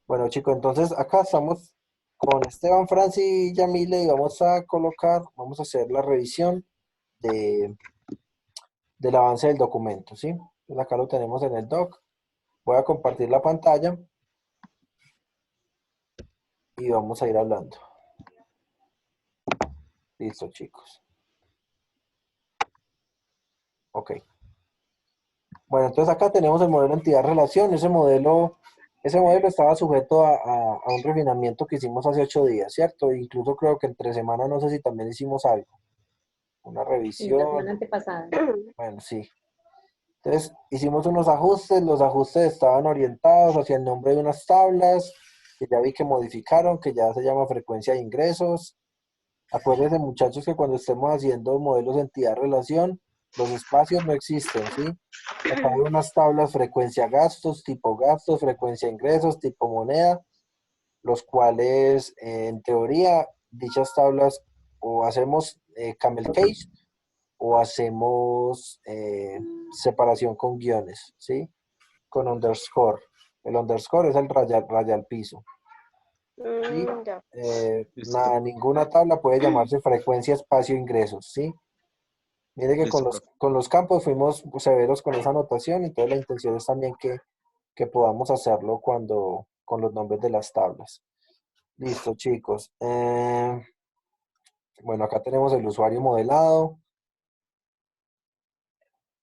Bueno, chicos, entonces acá estamos con Esteban, Franci y Yamile y vamos a hacer la revisión de, del avance del documento, ¿sí? Entonces acá lo tenemos en el doc. Voy a compartir la pantalla y vamos a ir hablando. Listo, chicos. Ok. Bueno, entonces acá tenemos el modelo entidad-relación. Ese modelo estaba sujeto a un refinamiento que hicimos hace 8 días, ¿cierto? Incluso creo que entre semana no sé si también hicimos algo, una Y la revisión. semana antepasada. Bueno, sí. Entonces hicimos unos ajustes, los ajustes estaban orientados hacia el nombre de unas tablas, que ya vi que modificaron, que ya se llama frecuencia de ingresos. Acuérdense muchachos que cuando estemos haciendo modelos de entidad-relación, los espacios no existen, ¿sí? Acá hay unas tablas frecuencia gastos, frecuencia ingresos, tipo moneda, los cuales en teoría dichas tablas o hacemos camel case o hacemos separación con guiones, ¿sí? Con underscore. El underscore es el raya al piso. Y Ya. Listo, ninguna tabla puede llamarse frecuencia espacio ingresos, ¿sí? Mire que con listo, los, profe. con los campos fuimos severos con esa anotación, entonces la intención es también que podamos hacerlo con los nombres de las tablas. Listo, chicos. Bueno, acá tenemos el usuario modelado.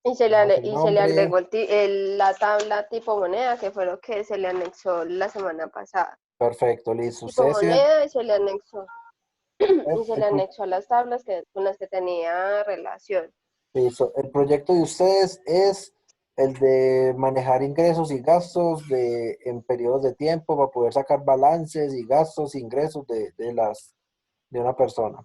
Tenemos el Y se le nombre. agregó la tabla tipo moneda, que fue lo que se le anexó la semana pasada. Perfecto, listo. Tipo Ustedes tienen moneda y se le anexó. Y se el, le pro- anexó las tablas con las que tenía relación. listo. El proyecto de ustedes es el de manejar ingresos y gastos en periodos de tiempo para poder sacar balances y gastos e ingresos de una persona.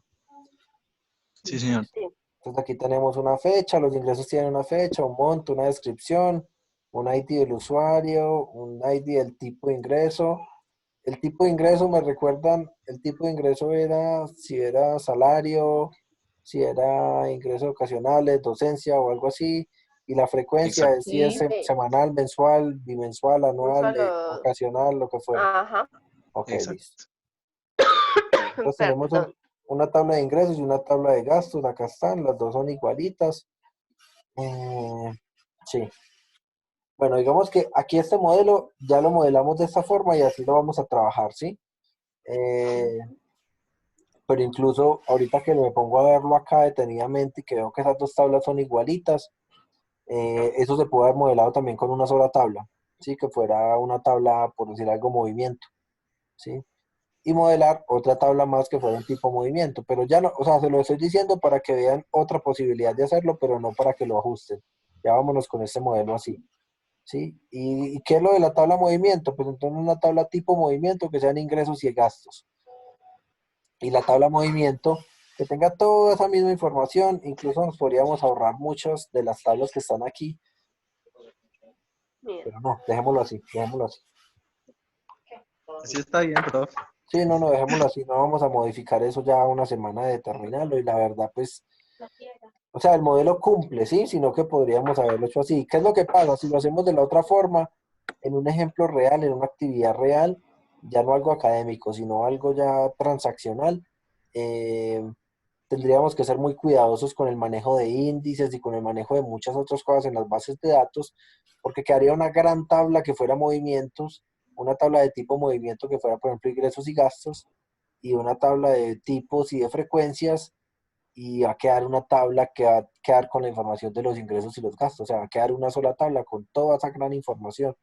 Sí, señor. Sí. Entonces aquí tenemos una fecha, los ingresos tienen una fecha, un monto, una descripción, un ID del usuario, un ID del tipo de ingreso. El tipo de ingreso, me recuerdan, el tipo de ingreso era si era salario, si era ingresos ocasionales, docencia o algo así. Y la frecuencia Exacto. es si es Sí. Sí. semanal, mensual, bimensual, Un anual, solo. ocasional, lo que fuera. Ajá. Ok, listo. Exacto. Entonces tenemos Perdón. una tabla de ingresos y una tabla de gastos. Acá están, las dos son igualitas. Eh, sí. Bueno, digamos que aquí este modelo ya lo modelamos de esta forma y así lo vamos a trabajar, ¿sí? Eh, pero incluso ahorita que me pongo a verlo acá detenidamente y que veo que esas dos tablas son igualitas, eso se puede haber modelado también con una sola tabla, ¿sí? Que fuera una tabla, por decir algo, movimiento, ¿sí? Y modelar otra tabla más que fuera un tipo movimiento, pero ya no, o sea, se lo estoy diciendo para que vean otra posibilidad de hacerlo, pero no para que lo ajusten. Ya vámonos con este modelo así. ¿Sí? ¿Y qué es lo de la tabla movimiento? Pues entonces una tabla tipo movimiento que sean ingresos y gastos. Y la tabla movimiento que tenga toda esa misma información, incluso nos podríamos ahorrar muchas de las tablas que están aquí, Mira. pero no, dejémoslo así, dejémoslo así. Así está bien, profe. Sí, no, no, dejémoslo así, no vamos a modificar eso ya una semana de terminarlo y la verdad, pues, o sea, el modelo cumple, ¿sí? Sino que podríamos haberlo hecho así. ¿Qué es lo que pasa? Si lo hacemos de la otra forma, en un ejemplo real, en una actividad real, ya no algo académico, sino algo ya transaccional, eh, tendríamos que ser muy cuidadosos con el manejo de índices y con el manejo de muchas otras cosas en las bases de datos, porque quedaría una gran tabla que fuera movimientos, una tabla de tipo movimiento que fuera, por ejemplo, ingresos y gastos, y una tabla de tipos y de frecuencias, y va a quedar una tabla que va a quedar con la información de los ingresos y los gastos, o sea, va a quedar una sola tabla con toda esa gran información.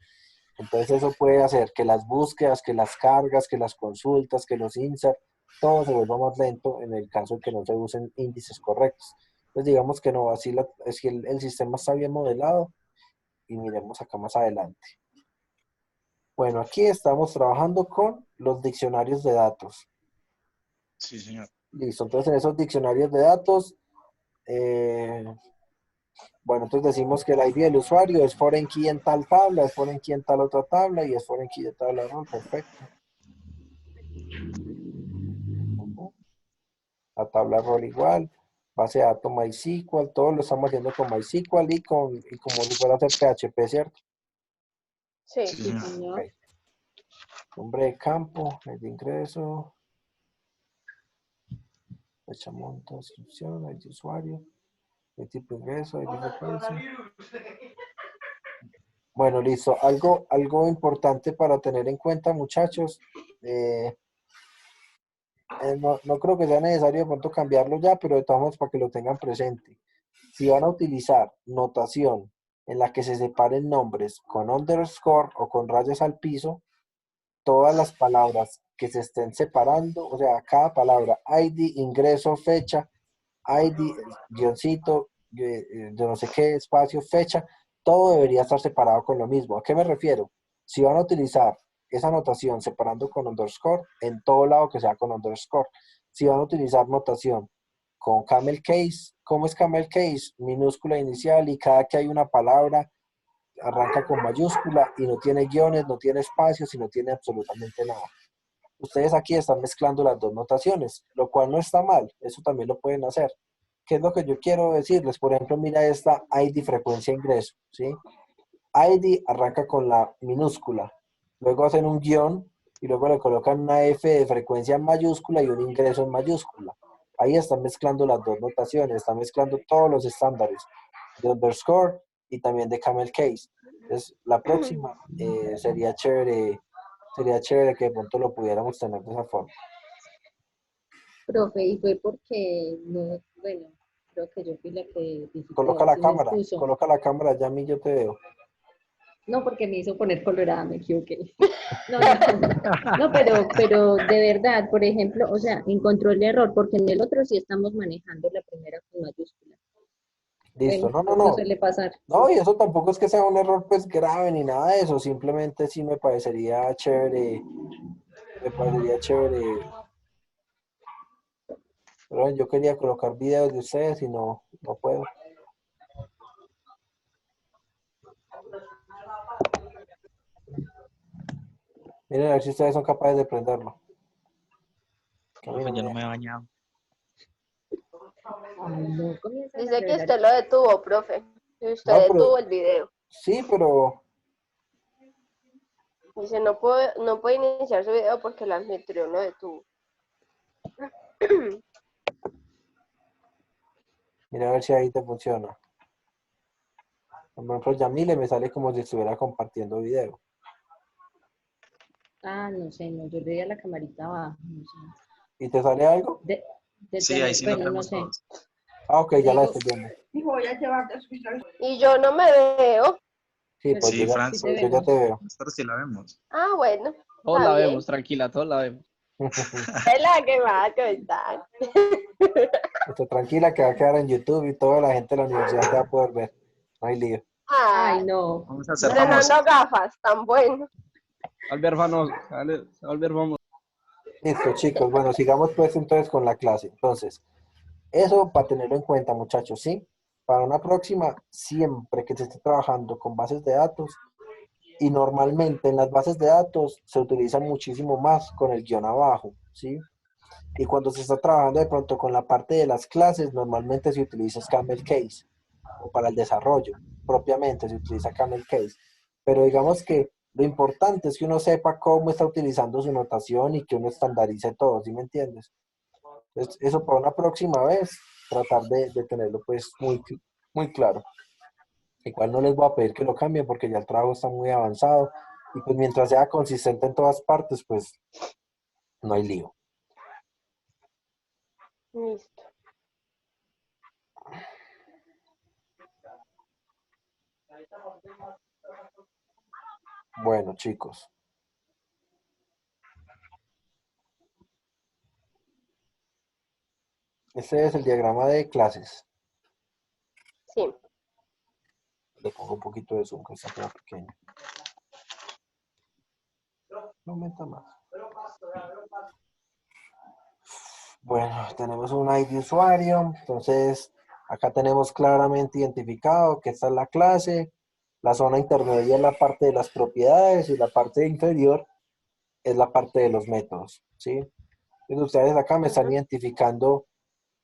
Entonces eso puede hacer que las búsquedas, que las cargas, que las consultas, que los inserts, todo se vuelva más lento en el caso de que no se usen índices correctos. Entonces digamos que no, así es que el sistema está bien modelado y miremos acá más adelante. Bueno, aquí estamos trabajando con los diccionarios de datos. Sí, señor. Listo, entonces en esos diccionarios de datos, eh, bueno, entonces decimos que el ID del usuario es foreign key en tal tabla, es foreign key en tal otra tabla y es foreign key de tabla rol, perfecto. La tabla rol igual, base de datos MySQL, todo lo estamos haciendo con MySQL y como si fuera a hacer PHP, ¿cierto? Sí. Sí, Sí, señor. Ok. señor. Nombre de campo, el de ingreso, fecha monta, inscripción, el de usuario, el tipo de ingreso, el de frecuencia. Bueno, listo. Algo importante para tener en cuenta, muchachos. No creo que sea necesario de pronto cambiarlo ya, pero de todos modos para que lo tengan presente. Si van a utilizar notación en la que se separen nombres con underscore o con rayas al piso, todas las palabras que se estén separando, o sea, cada palabra, ID, ingreso, fecha, ID, guioncito, yo no sé qué, espacio, fecha, todo debería estar separado con lo mismo. ¿A qué me refiero? Si van a utilizar esa notación separando con underscore, en todo lado que sea con underscore. Si van a utilizar notación con camel case, ¿cómo es camel case? Minúscula inicial y cada que hay una palabra arranca con mayúscula y no tiene guiones, no tiene espacios y no tiene absolutamente nada. Ustedes aquí están mezclando las dos notaciones, lo cual no está mal, eso también lo pueden hacer. ¿Qué es lo que yo quiero decirles? Por ejemplo, mira esta ID frecuencia ingreso, ¿sí? ID arranca con la minúscula, luego hacen un guión y luego le colocan una F de frecuencia en mayúscula y un ingreso en mayúscula. Ahí están mezclando las dos notaciones, están mezclando todos los estándares de underscore y también de camel case. Entonces, la próxima sería chévere que de pronto lo pudiéramos tener de esa forma. Profe, y fue porque no, bueno, creo que yo fui la que digitó, así me expuso. Coloca la cámara, ya a mí yo te veo. No, porque me hizo poner colorada, me equivoqué. No, no, pero de verdad, por ejemplo, o sea, encontró el error, porque en el otro sí estamos manejando la primera con mayúscula. Listo, Bueno, no. eso suele pasar. No, y eso tampoco es que sea un error pues grave ni nada de eso, simplemente sí me parecería chévere. Pero yo quería colocar videos de ustedes y no puedo. Miren a ver si ustedes son capaces de prenderlo. Que a mí Profe, no ya me no me he deja. bañado. Ay, no, comienza a Dice que revelar. usted lo detuvo, profe. Y usted No, detuvo pero el video. sí, pero Dice, no puede iniciar su video porque el anfitrión lo detuvo. mira a ver si ahí te funciona. Por ejemplo, Yamile me sale como si estuviera compartiendo video. Ah, no sé, no, yo le di a la camarita abajo, no sé. ¿Y te sale algo? De Sí, ahí tener, sí nos bueno, no vemos sé. todos. Ah, ok, ya la Digo, estoy viendo. Y yo no me veo. Sí, pero pues Sí, sí Franz, te yo ya te vemos. veo. nosotros sí la vemos. Ah, bueno. Todos Está la bien. vemos, tranquila, todos la vemos. Es la que va a contar. Esto, tranquila que va a quedar en YouTube y toda la gente de la universidad te va a poder ver. No hay lío. Ay, Ay, no. Vamos a ser No, estrenando famosos. gafas, tan bueno. Albert famoso, Albert famoso. Listo, chicos. Bueno, sigamos pues entonces con la clase. Entonces, eso para tenerlo en cuenta, muchachos, ¿sí? Para una próxima, siempre que se esté trabajando con bases de datos, y normalmente en las bases de datos se utiliza muchísimo más con el guión abajo, ¿sí? Y cuando se está trabajando de pronto con la parte de las clases, normalmente se utiliza Camel Case, o para el desarrollo, propiamente se utiliza Camel Case. Pero digamos que lo importante es que uno sepa cómo está utilizando su notación y que uno estandarice todo, ¿sí me entiendes? Entonces, eso para una próxima vez, tratar de tenerlo pues muy claro. Igual no les voy a pedir que lo cambien porque ya el trabajo está muy avanzado y pues mientras sea consistente en todas partes, pues no hay lío. Listo. Bueno, chicos. Este es el diagrama de clases. Sí. Le pongo un poquito de zoom que está como pequeño. No aumenta más. Bueno, tenemos un ID usuario, entonces acá tenemos claramente identificado que esta es la clase, la zona intermedia es la parte de las propiedades y la parte inferior es la parte de los métodos, ¿sí? Entonces ustedes acá me están identificando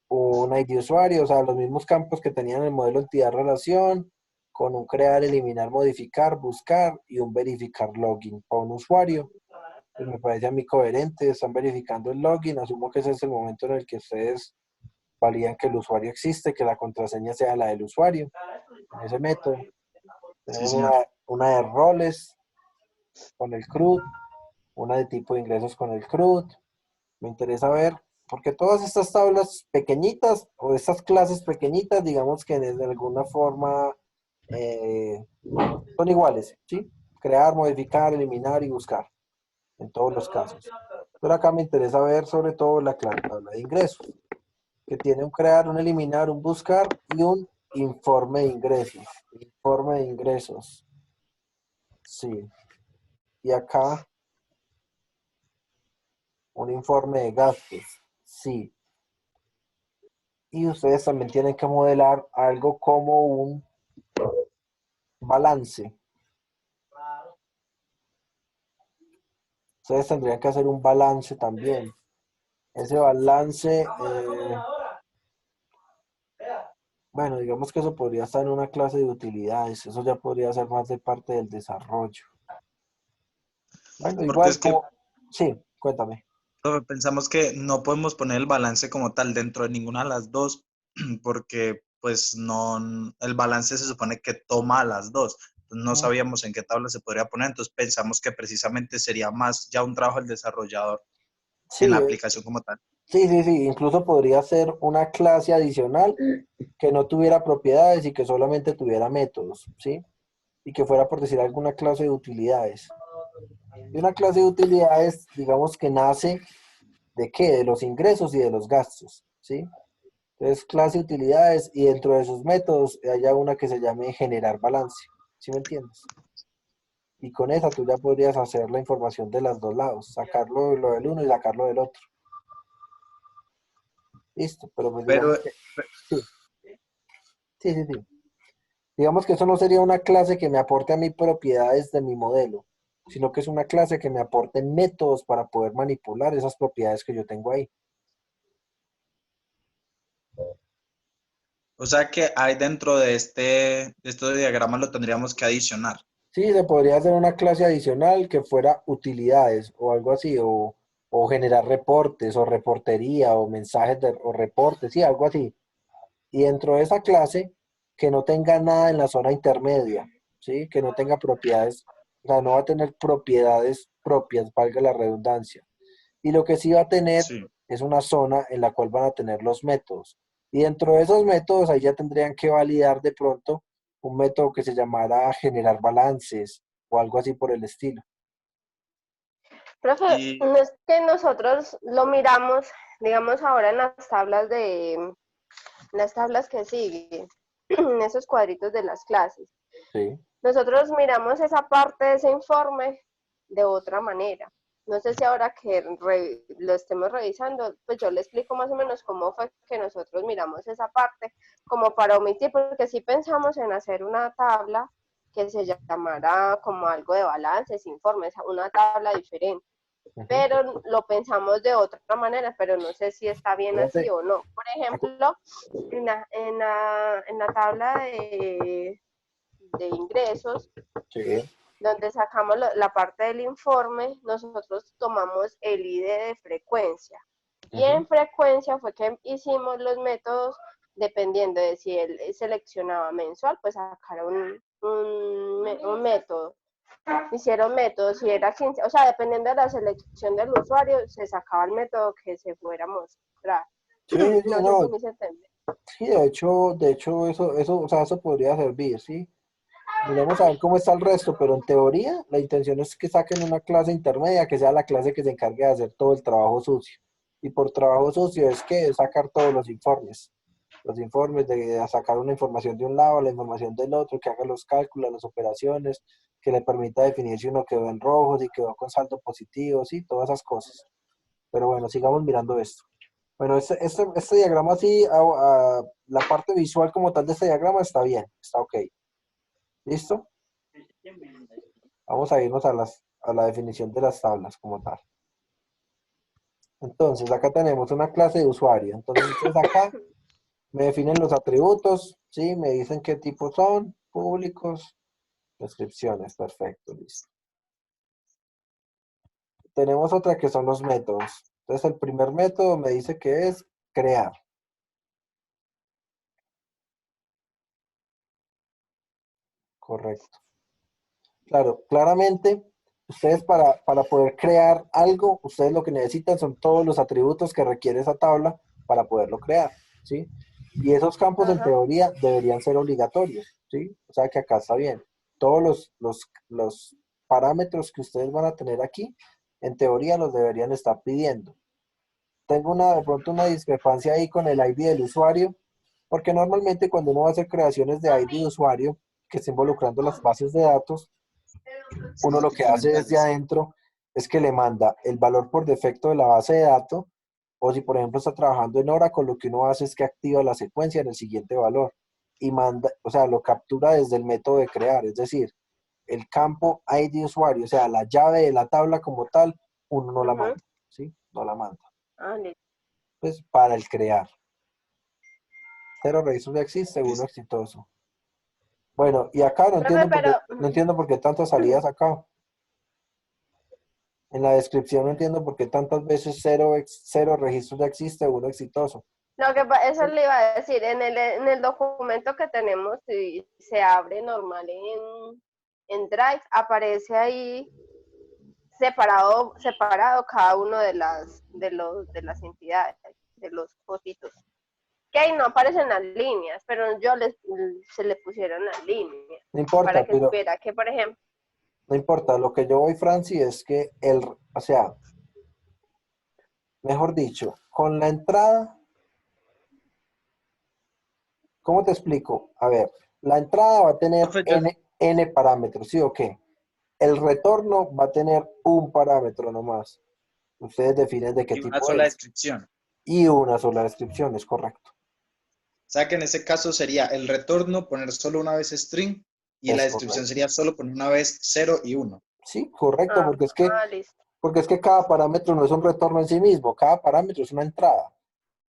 un ID usuario, o sea, los mismos campos que tenían el modelo entidad relación, con un crear, eliminar, modificar, buscar y un verificar login para un usuario. Pues me parece a mí coherente, están verificando el login, asumo que ese es el momento en el que ustedes validan que el usuario existe, que la contraseña sea la del usuario, en ese método. Sí, Tenemos señor. una de roles con el CRUD, una de tipo de ingresos con el CRUD. Me interesa ver, porque todas estas tablas pequeñitas o estas clases pequeñitas, digamos que de alguna forma son iguales, ¿sí? Crear, modificar, eliminar y buscar, en todos los casos. Pero acá me interesa ver sobre todo la tabla de ingresos, que tiene un crear, un eliminar, un buscar y un informe de ingresos. Informe de ingresos. Sí. Y acá un informe de gastos. Sí. Y ustedes también tienen que modelar algo como un balance. Ustedes tendrían que hacer un balance también. Ese balance, bueno, digamos que eso podría estar en una clase de utilidades. Eso ya podría ser más de parte del desarrollo. Bueno, Porque igual es que como... Sí, cuéntame. profe, pensamos que no podemos poner el balance como tal dentro de ninguna de las dos, porque pues no, el balance se supone que toma a las dos. No sabíamos en qué tabla se podría poner, entonces pensamos que precisamente sería más ya un trabajo del desarrollador que en Sí, la aplicación como tal. sí, sí, sí. Incluso podría ser una clase adicional que no tuviera propiedades y que solamente tuviera métodos, ¿sí? Y que fuera, por decir, alguna clase de utilidades. Y una clase de utilidades, digamos que nace ¿de qué? De los ingresos y de los gastos, ¿sí? Entonces, clase de utilidades y dentro de sus métodos haya una que se llame generar balance, ¿sí me entiendes? Y con esa tú ya podrías hacer la información de los dos lados, sacarlo lo del uno y sacarlo del otro. Listo, pero pues Pero, digamos que sí, sí, sí, sí. Digamos que eso no sería una clase que me aporte a mí propiedades de mi modelo, sino que es una clase que me aporte métodos para poder manipular esas propiedades que yo tengo ahí. o sea que hay dentro de este diagrama lo tendríamos que adicionar. Sí, se podría hacer una clase adicional que fuera utilidades o algo así, o generar reportes o reportería o mensajes o reportes, sí, algo así. Y dentro de esa clase, que no tenga nada en la zona intermedia, ¿sí? Que no tenga propiedades, o sea, no va a tener propiedades propias, valga la redundancia. Y lo que sí va a tener Sí. es una zona en la cual van a tener los métodos. Y dentro de esos métodos, ahí ya tendrían que validar de pronto un método que se llamara generar balances o algo así por el estilo. Profe, Y, no es que nosotros lo miramos, digamos ahora en las tablas que siguen, en esos cuadritos de las clases. Sí. Nosotros miramos esa parte de ese informe de otra manera. No sé si ahora que lo estemos revisando, pues yo le explico más o menos cómo fue que nosotros miramos esa parte, como para omitir, porque sí pensamos en hacer una tabla que se llamara como algo de balances, informes, una tabla diferente, Ujú. pero lo pensamos de otra manera, pero no sé si está bien así Fíjate, o no. Por ejemplo, en la tabla de ingresos, sí. donde sacamos la parte del informe, nosotros tomamos el ID de frecuencia. Y Ujú. en frecuencia fue que hicimos los métodos dependiendo de si él seleccionaba mensual, pues sacar un método. Hicieron métodos, si era 15, o sea, dependiendo de la selección del usuario, se sacaba el método que se fuera a mostrar. Sí, sí, sí, No sé si no, me se entiende. sí, de hecho, o sea, eso podría servir, ¿sí? Miremos a ver cómo está el resto, pero en teoría la intención es que saquen una clase intermedia, que sea la clase que se encargue de hacer todo el trabajo sucio. Y por trabajo sucio es que sacar todos los informes de sacar una información de un lado, la información del otro, que haga los cálculos, las operaciones, que le permita definir si uno quedó en rojo, si quedó con saldo positivo, sí, todas esas cosas. Pero bueno, sigamos mirando esto. Bueno, este diagrama sí, la parte visual como tal de este diagrama está bien, está ok. ¿Listo? Vamos a irnos a la definición de las tablas como tal. Entonces, acá tenemos una clase de usuario. Entonces, ustedes acá me definen los atributos, ¿sí? Me dicen qué tipos son, públicos, descripciones, perfecto, listo. tenemos otra que son los métodos. Entonces, el primer método me dice que es crear. Correcto. Claro, claramente, ustedes para poder crear algo, ustedes lo que necesitan son todos los atributos que requiere esa tabla para poderlo crear, ¿sí? Y esos campos en Ajá. teoría deberían ser obligatorios, ¿sí? O sea que acá está bien. Todos los parámetros que ustedes van a tener aquí, en teoría los deberían estar pidiendo. Tengo de pronto una discrepancia ahí con el ID del usuario, porque normalmente cuando uno va a hacer creaciones de ID de usuario, que está involucrando las bases de datos, uno lo que hace desde adentro es que le manda el valor por defecto de la base de datos, o si por ejemplo está trabajando en Oracle, lo que uno hace es que activa la secuencia en el siguiente valor y manda, o sea, lo captura desde el método de crear, es decir, el campo ID usuario, o sea, la llave de la tabla como tal, uno no la Ujú. manda, ¿sí? No la manda. Ah, listo. Pues para el crear. Cero registros ya existe, uno Listo. exitoso. Bueno, y acá Profe, pero no entiendo por qué tantas salidas acá. En la descripción no entiendo por qué tantas veces cero registros ya existe, uno exitoso. eso le iba a decir, en el documento que tenemos, si se abre normal en Drive, aparece ahí separado cada uno de las entidades, de los cositos. Que ahí no aparecen las líneas, pero se le pusieron las líneas No importa, para que pero supiera que, por ejemplo, no importa. Lo que yo voy, Franci, es que o sea, mejor dicho, con la entrada, ¿cómo te explico? A ver, la entrada va a tener Profe, n parámetros, ¿sí o qué? El retorno va a tener un parámetro nomás. Ustedes definen de qué y una tipo sola es. descripción. Y una sola descripción, es correcto. O sea que en ese caso sería el retorno poner solo una vez string y la Es descripción correcto. sería solo poner una vez 0 y 1. Sí, correcto, listo. porque es que cada parámetro no es un retorno en sí mismo, cada parámetro es una entrada,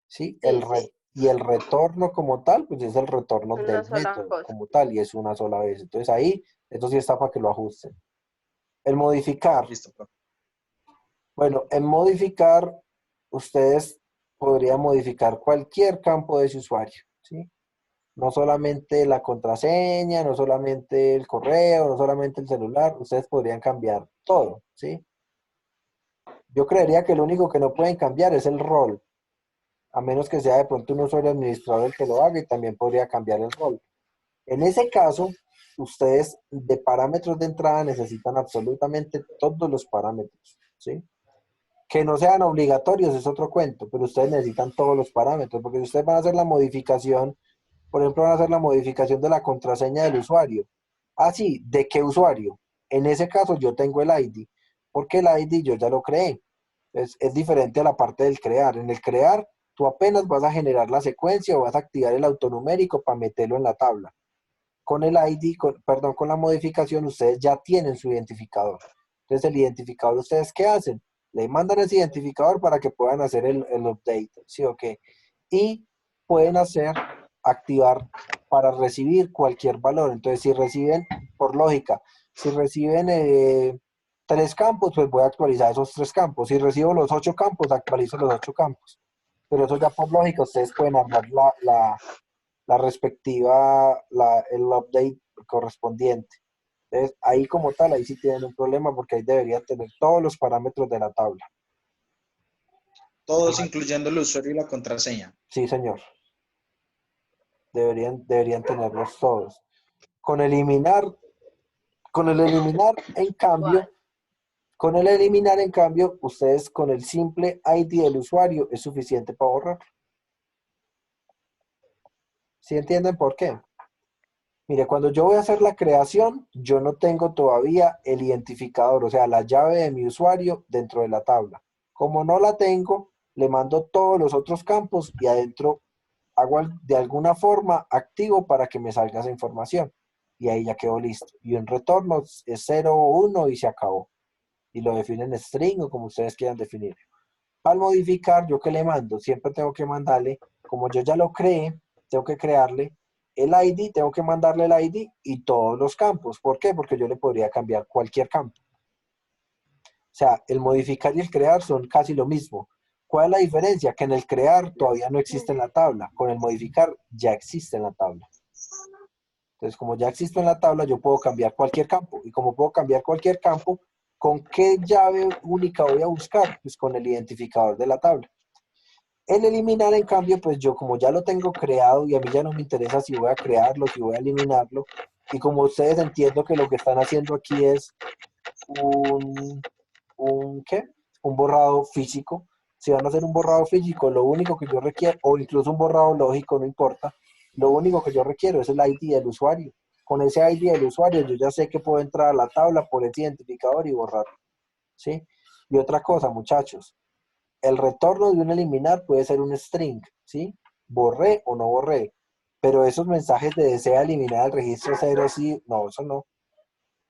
¿sí? Sí, sí, Y el retorno como tal, pues es el retorno una del sola método cosa. como tal, y es una sola vez. Entonces ahí, esto sí está para que lo ajusten. El modificar. Listo, profe. Bueno, en modificar, ustedes podrían modificar cualquier campo de ese usuario, ¿sí? No solamente la contraseña, no solamente el correo, no solamente el celular, ustedes podrían cambiar todo, ¿sí? Yo creería que lo único que no pueden cambiar es el rol, a menos que sea de pronto un usuario administrador el que lo haga y también podría cambiar el rol. En ese caso, ustedes de parámetros de entrada necesitan absolutamente todos los parámetros, ¿sí? Que no sean obligatorios es otro cuento, pero ustedes necesitan todos los parámetros, porque si ustedes van a hacer la modificación, por ejemplo, van a hacer la modificación de la contraseña del usuario. Ah, sí, ¿de qué usuario? En ese caso yo tengo el ID, porque el ID yo ya lo creé. Es diferente a la parte del crear. En el crear, tú apenas vas a generar la secuencia o vas a activar el autonumérico para meterlo en la tabla. Con el ID, perdón, con la modificación, ustedes ya tienen su identificador. Entonces, el identificador, ¿ustedes qué hacen? Le mandan ese identificador para que puedan hacer el update, ¿sí o qué? Y pueden activar para recibir cualquier valor. Entonces, si reciben, por lógica, si reciben 3 campos, pues voy a actualizar esos 3 campos. Si recibo los 8 campos, actualizo los 8 campos. Pero eso ya por lógica, ustedes pueden armar la respectiva, el update correspondiente. Entonces, ahí como tal, ahí sí tienen un problema porque ahí deberían tener todos los parámetros de la tabla. Todos incluyendo el usuario y la contraseña. Sí, señor. Deberían tenerlos todos. Con eliminar, con el eliminar, en Igual. cambio, con el eliminar, en cambio, ustedes con el simple ID del usuario es suficiente para borrar. ¿Sí entienden por qué? Mire, cuando yo voy a hacer la creación, yo no tengo todavía el identificador, o sea, la llave de mi usuario dentro de la tabla. Como no la tengo, le mando todos los otros campos y adentro hago de alguna forma activo para que me salga esa información. Y ahí ya quedó listo. Y un retorno es 0 o 1 y se acabó. Y lo definen string o como ustedes quieran definir. Al modificar, ¿yo qué le mando? Siempre tengo que mandarle, como yo ya lo creé, tengo que crearle el ID, tengo que mandarle el ID y todos los campos. ¿Por qué? Porque yo le podría cambiar cualquier campo. sea, el modificar y el crear son casi lo mismo. ¿Cuál es la diferencia? Que en el crear todavía no existe en la tabla, con el modificar ya existe en la tabla. Entonces, como ya existe en la tabla, yo puedo cambiar cualquier campo. Y como puedo cambiar cualquier campo, ¿con qué llave única voy a buscar? Pues con el identificador de la tabla. El eliminar, en cambio, pues yo como ya lo tengo creado y a mí ya no me interesa si voy a crearlo, si voy a eliminarlo. Y como ustedes entiendo que lo que están haciendo aquí es ¿qué? Un borrado físico. Si van a hacer un borrado físico, lo único que yo requiero, o incluso un borrado lógico, no importa, lo único que yo requiero es el ID del usuario. Con ese ID del usuario yo ya sé que puedo entrar a la tabla por ese identificador y borrar, ¿sí? Y otra cosa, muchachos, el retorno de un eliminar puede ser un string, ¿sí? Borré o no borré, pero esos mensajes de desea eliminar el registro 0, sí, no, eso no.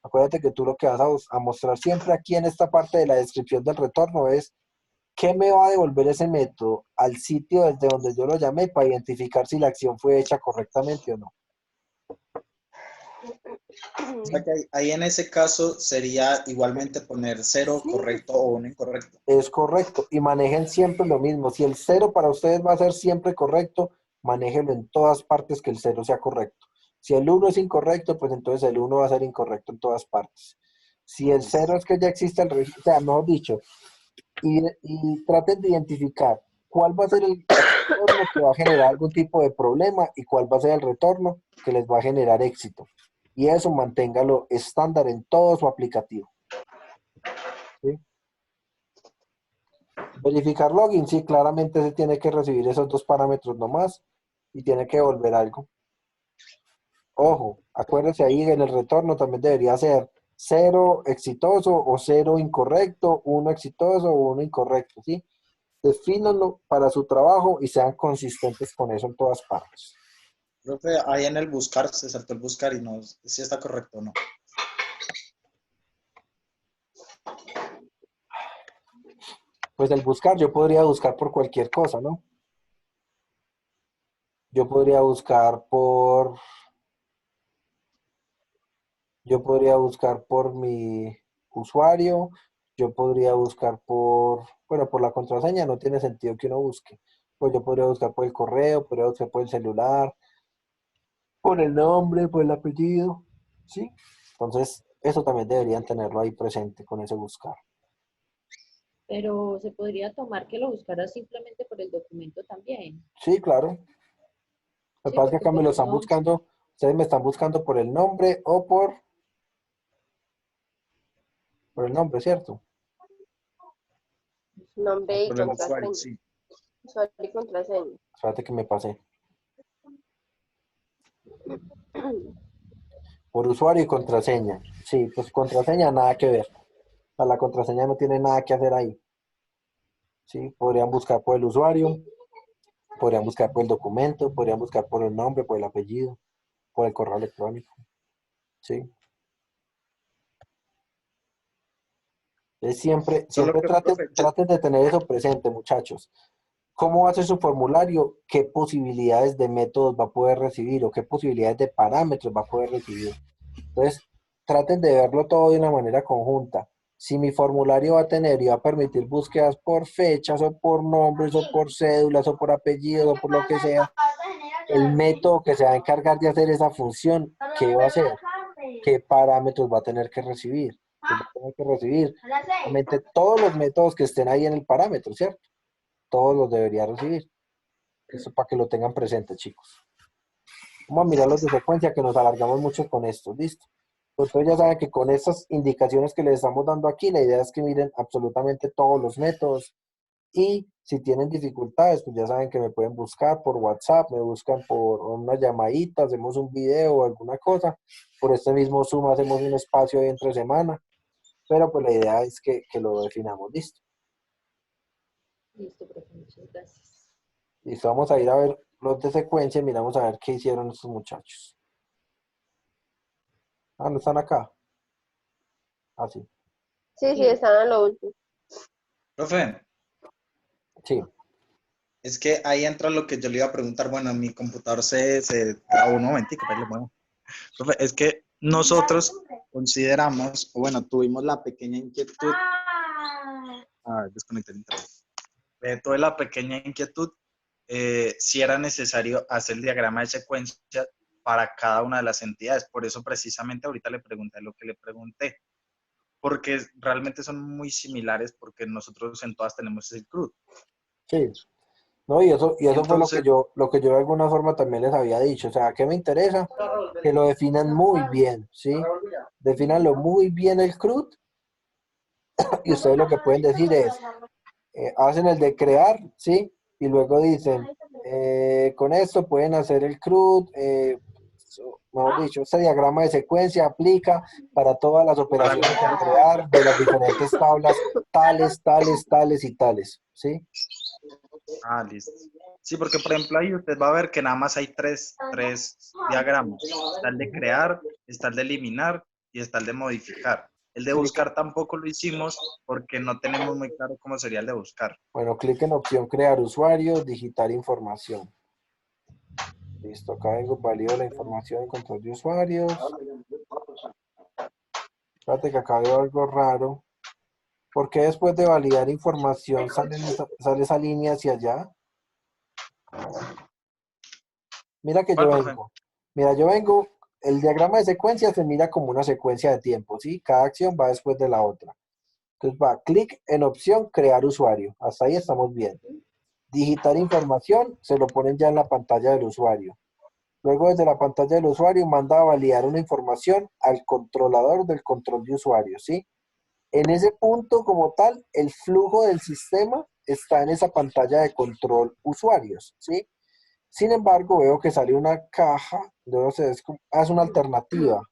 Acuérdate que tú lo que vas a mostrar siempre aquí en esta parte de la descripción del retorno es qué me va a devolver ese método al sitio desde donde yo lo llamé para identificar si la acción fue hecha correctamente o no. O sea que ahí en ese caso sería igualmente poner 0 correcto o 1 incorrecto. Es correcto. Y manejen siempre lo mismo. Si el 0 para ustedes va a ser siempre correcto, manéjenlo en todas partes que el 0 sea correcto. Si el 1 es incorrecto, pues entonces el 1 va a ser incorrecto en todas partes. Si el 0 es que ya existe el registro, o sea, mejor dicho, y traten de identificar cuál va a ser el retorno que va a generar algún tipo de problema y cuál va a ser el retorno que les va a generar éxito. Y eso manténgalo estándar en todo su aplicativo. ¿Sí? Verificar login, sí, claramente se tiene que recibir esos dos parámetros nomás y tiene que devolver algo. Ojo, acuérdense ahí en el retorno también debería ser 0 exitoso o 0 incorrecto, 1 exitoso o 1 incorrecto, ¿sí? Defínanlo para su trabajo y sean consistentes con eso en todas partes. Profe, ahí en el buscar, se saltó el buscar y no, si está correcto o no. Pues el buscar, yo podría buscar por cualquier cosa, ¿no? Yo podría buscar mi usuario, yo podría buscar bueno, por la contraseña no tiene sentido que uno busque. Pues yo podría buscar por el correo, podría buscar por el celular, por el nombre, por el apellido, ¿sí? Entonces, eso también deberían tenerlo ahí presente con ese buscar. Pero se podría tomar que lo buscara simplemente por el documento también. Sí, claro. Lo que Sí, pasa es que porque acá me pues lo están uno, buscando, ustedes me están buscando por el nombre o por el nombre, ¿cierto? Nombre y Por el usuario, contraseña. sí. Usuario y contraseña. Espérate que me pasé. Por usuario y contraseña. Sí, pues contraseña nada que ver. A la contraseña no tiene nada que hacer ahí. Sí, podrían buscar por el usuario, podrían buscar por el documento, podrían buscar por el nombre, por el apellido, por el correo electrónico. Sí. Entonces siempre, Solo siempre que, profe, traten de tener eso presente, muchachos. ¿Cómo va a ser su formulario? ¿Qué posibilidades de métodos va a poder recibir o qué posibilidades de parámetros va a poder recibir? Entonces, traten de verlo todo de una manera conjunta. Si mi formulario va a tener y va a permitir búsquedas por fechas o por nombres o por cédulas o por apellidos o por lo que sea, el método que se va a encargar de hacer esa función, ¿qué va a hacer? ¿Qué parámetros va a tener que recibir? Pues va a tener que recibir realmente todos los métodos que estén ahí en el parámetro, ¿cierto? Todos los debería recibir. Eso para que lo tengan presente, chicos. Vamos a mirarlos de secuencia, que nos alargamos mucho con esto. Listo. Pues ustedes ya saben que con estas indicaciones que les estamos dando aquí, la idea es que miren absolutamente todos los métodos. Y si tienen dificultades, pues ya saben que me pueden buscar por WhatsApp, me buscan por una llamadita, hacemos un video o alguna cosa. Por este mismo Zoom hacemos un espacio ahí entre semana. Pero pues la idea es que lo definamos. Listo. listo, profe, muchas gracias. Listo, vamos a ir a ver los de secuencia y miramos a ver qué hicieron estos muchachos. Ah, ¿no están acá? Ah, sí. Sí, sí, están en lo último. profe, Sí. es que ahí entra lo que yo le iba a preguntar. Bueno, mi computador se trabó un momentico, pero le muevo. Profe, es que nosotros consideramos, o bueno, tuvimos la pequeña inquietud Desconecté el internet. Toda la pequeña inquietud, si era necesario hacer el diagrama de secuencia para cada una de las entidades. Por eso precisamente ahorita le pregunté lo que le pregunté, porque realmente son muy similares porque nosotros en todas tenemos el CRUD. Sí. No, y eso fue Entonces, lo que yo de alguna forma también les había dicho. O sea, ¿qué me interesa? Que lo definan muy bien, ¿sí? Defínanlo muy bien el CRUD y ustedes lo que pueden decir es, hacen el de crear, ¿sí? Y luego dicen, con esto pueden hacer el CRUD, mejor dicho, este diagrama de secuencia aplica para todas las operaciones de crear de las diferentes tablas, tales, tales, tales y tales, ¿sí? listo. Sí, porque por ejemplo ahí usted va a ver que nada más hay tres diagramas. Está el de crear, está el de eliminar y está el de modificar. El de buscar tampoco lo hicimos porque no tenemos muy claro cómo sería el de buscar. Bueno, clic en opción crear usuario, digitar información. Listo, acá vengo, valido la información en control de usuarios. Espérate que acá veo algo raro. ¿Por qué después de validar información sale esa línea hacia allá? Mira que yo ¿Cuál, profe? vengo. Mira, yo vengo, el diagrama de secuencia se mira como una secuencia de tiempo, ¿sí? Cada acción va después de la otra. Entonces va, clic en opción crear usuario. Hasta ahí estamos bien. Digitar información, se lo ponen ya en la pantalla del usuario. Luego desde la pantalla del usuario manda a validar una información al controlador del control de usuario, ¿sí? En ese punto como tal, el flujo del sistema está en esa pantalla de control usuarios, ¿sí? Sin embargo, veo que sale una caja, es una alternativa.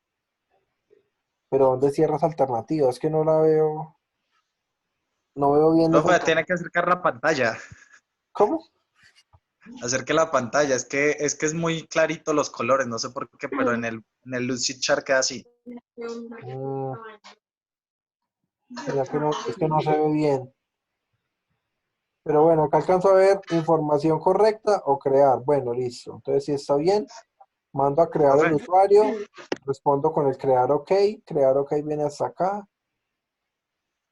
Pero ¿dónde cierras alternativa? Es que no la veo, no veo bien esa Profe, tiene que acercar la pantalla. ¿Cómo? Acerque la pantalla. Es que es muy clarito los colores, no sé por qué, pero en el Lucid Chart queda así. Mm, mira que no, es que no se ve bien. Pero bueno, acá alcanzo a ver información correcta o crear. Bueno, listo. Entonces, si está bien, mando a crear el Profe, usuario, respondo con el crear OK viene hasta acá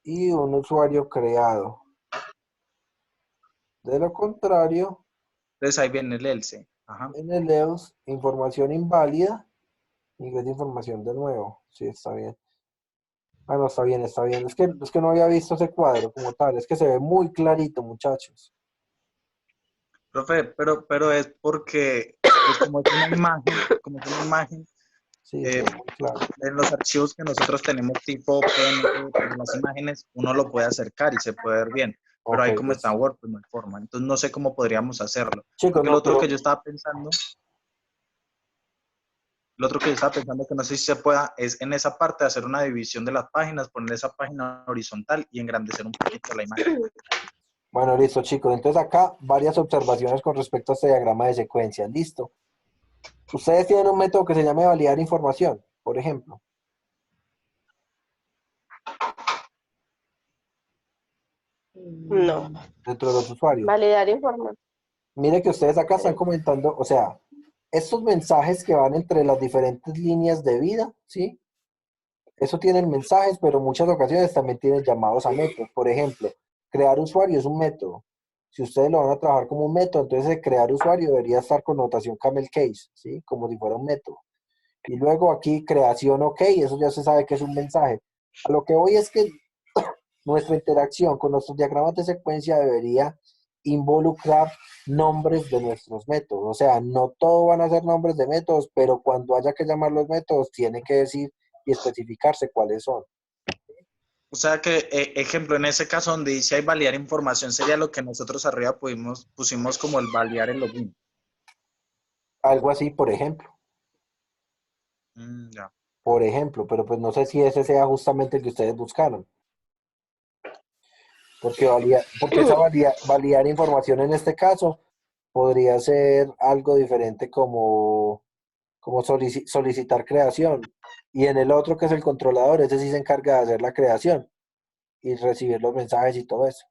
y un usuario creado. De lo contrario, entonces ahí viene el else. Ajá. en el EOS, información inválida, ingresa información de nuevo. Sí, está bien. Ah, no, está bien, está bien. Es que no había visto ese cuadro como tal. Es que se ve muy clarito, muchachos. Profe, pero es porque, pues como es una imagen, Sí, se eh, ve muy claro. en los archivos que nosotros tenemos tipo PNG para las imágenes, uno lo puede acercar y se puede ver bien, pero Ok, ahí como está listo. Word, pues no hay forma. Entonces no sé cómo podríamos hacerlo. Chicos, Porque lo no, otro pero que yo estaba pensando, que no sé si se pueda, es en esa parte hacer una división de las páginas, poner esa página horizontal y engrandecer un poquito la imagen. bueno, listo, chicos. Entonces acá varias observaciones con respecto a este diagrama de secuencia. Listo. Ustedes tienen un método que se llame validar información, por ejemplo, No. dentro de los usuarios. Validar información. Mire que ustedes acá están comentando, o sea, estos mensajes que van entre las diferentes líneas de vida, ¿sí? Eso tienen mensajes, pero en muchas ocasiones también tienen llamados a métodos. Por ejemplo, crear usuario es un método. Si ustedes lo van a trabajar como un método, entonces el crear usuario debería estar con notación camel case, ¿sí? Como si fuera un método. Y luego aquí creación OK, eso ya se sabe que es un mensaje. A lo que voy es que nuestra interacción con nuestros diagramas de secuencia debería involucrar nombres de nuestros métodos. O sea, no todo van a ser nombres de métodos, pero cuando haya que llamar los métodos, tiene que decir y especificarse cuáles son. O sea que, ejemplo, en ese caso donde dice hay validar información, sería lo que nosotros arriba pusimos como el validar el login. Algo así, por ejemplo. Ya. Por ejemplo, pero pues no sé si ese sea justamente el que ustedes buscaron. Porque esa validar información en este caso podría ser algo diferente como solicitar creación. Y en el otro que es el controlador, ese sí se encarga de hacer la creación y recibir los mensajes y todo eso.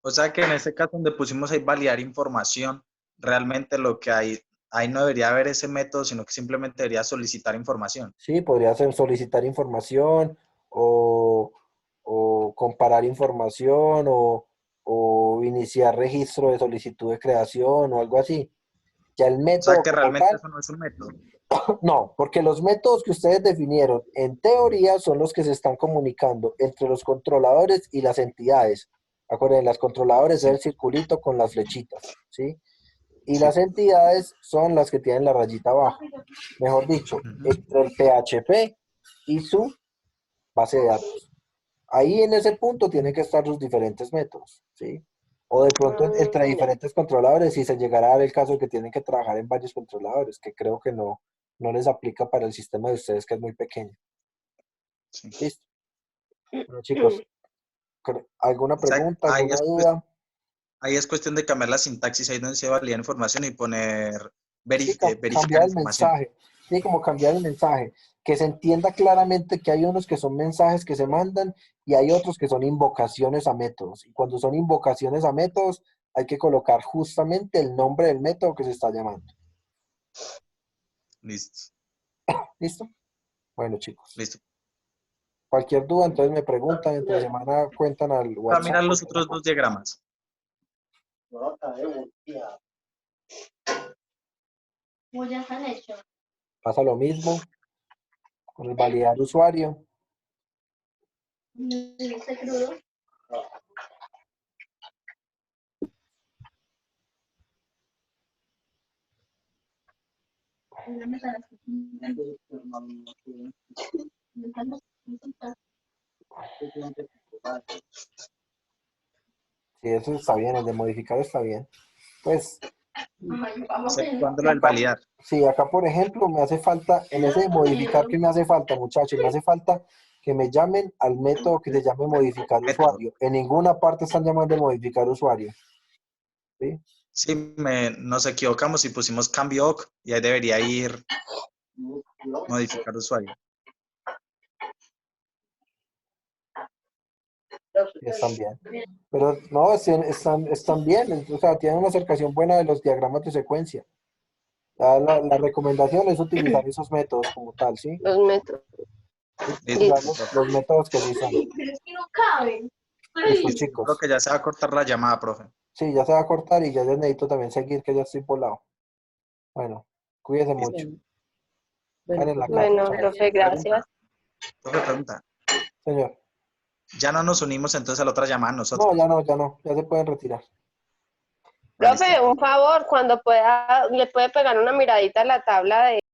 O sea que en este caso donde pusimos ahí validar información, realmente lo que hay, ahí no debería haber ese método, sino que simplemente debería solicitar información. Sí, podría ser solicitar información o comparar información o iniciar registro de solicitud de creación o algo así. Ya el O sea método que como realmente tal, eso no es un método. no, porque los métodos que ustedes definieron en teoría son los que se están comunicando entre los controladores y las entidades. Acuérdense, las controladores es el circulito con las flechitas, ¿sí? Y Sí. las entidades son las que tienen la rayita abajo. Mejor dicho, Ujú. entre el PHP y su base de datos. Ahí en ese punto tienen que estar los diferentes métodos, ¿sí? O de pronto entre Ya. diferentes controladores, si se llegará a dar el caso de que tienen que trabajar en varios controladores, que creo que no les aplica para el sistema de ustedes, que es muy pequeño. Sí. ¿Listo? Bueno, chicos, ¿alguna O sea, pregunta, alguna duda? ahí es cuestión de cambiar la sintaxis, ahí donde se valida información y poner Sí, verificar cambiar el información. mensaje. Sí, como cambiar el mensaje. Que se entienda claramente que hay unos que son mensajes que se mandan y hay otros que son invocaciones a métodos. Y cuando son invocaciones a métodos, hay que colocar justamente el nombre del método que se está llamando. Listo, ¿Listo? Bueno, chicos. listo. Cualquier duda, entonces me preguntan, entre semana cuentan al Para mirar WhatsApp. los otros dos diagramas. Pues ya están hechos. Pasa lo mismo con el validar usuario. ¿Este crudo? ¿Dónde están las Sí, eso está bien, el de modificar está bien. Pues Exceptuándolo del acá, validar. sí, acá por ejemplo me hace falta, en ese de modificar que me hace falta, muchachos, me hace falta que me llamen al método que se llame modificar Método. usuario. En ninguna parte están llamando modificar usuario. ¿Sí? Sí, nos equivocamos y pusimos cambio OK y ahí debería ir modificar usuario. Y están bien. Pero no, están bien, o sea, tienen una acercación buena de los diagramas de secuencia. La recomendación es utilizar esos métodos como tal, ¿sí? Los metros. Utilizar Listo. los métodos que sí son. Pero es que no caben. Listo, Listo. Creo chicos. que ya se va a cortar la llamada, profe. Sí, ya se va a cortar y ya necesito también seguir, que ya estoy volado. Bueno, cuídense Listo. mucho. Bueno, Caen en la pues casa. Bueno, Chao. profe, gracias. Pregunta. Señor. Ya no nos unimos entonces a la otra llamada No, nosotros. ya no, ya no. Ya se pueden retirar. Ah, listo. Profe, un favor, cuando pueda, le puede pegar una miradita a la tabla de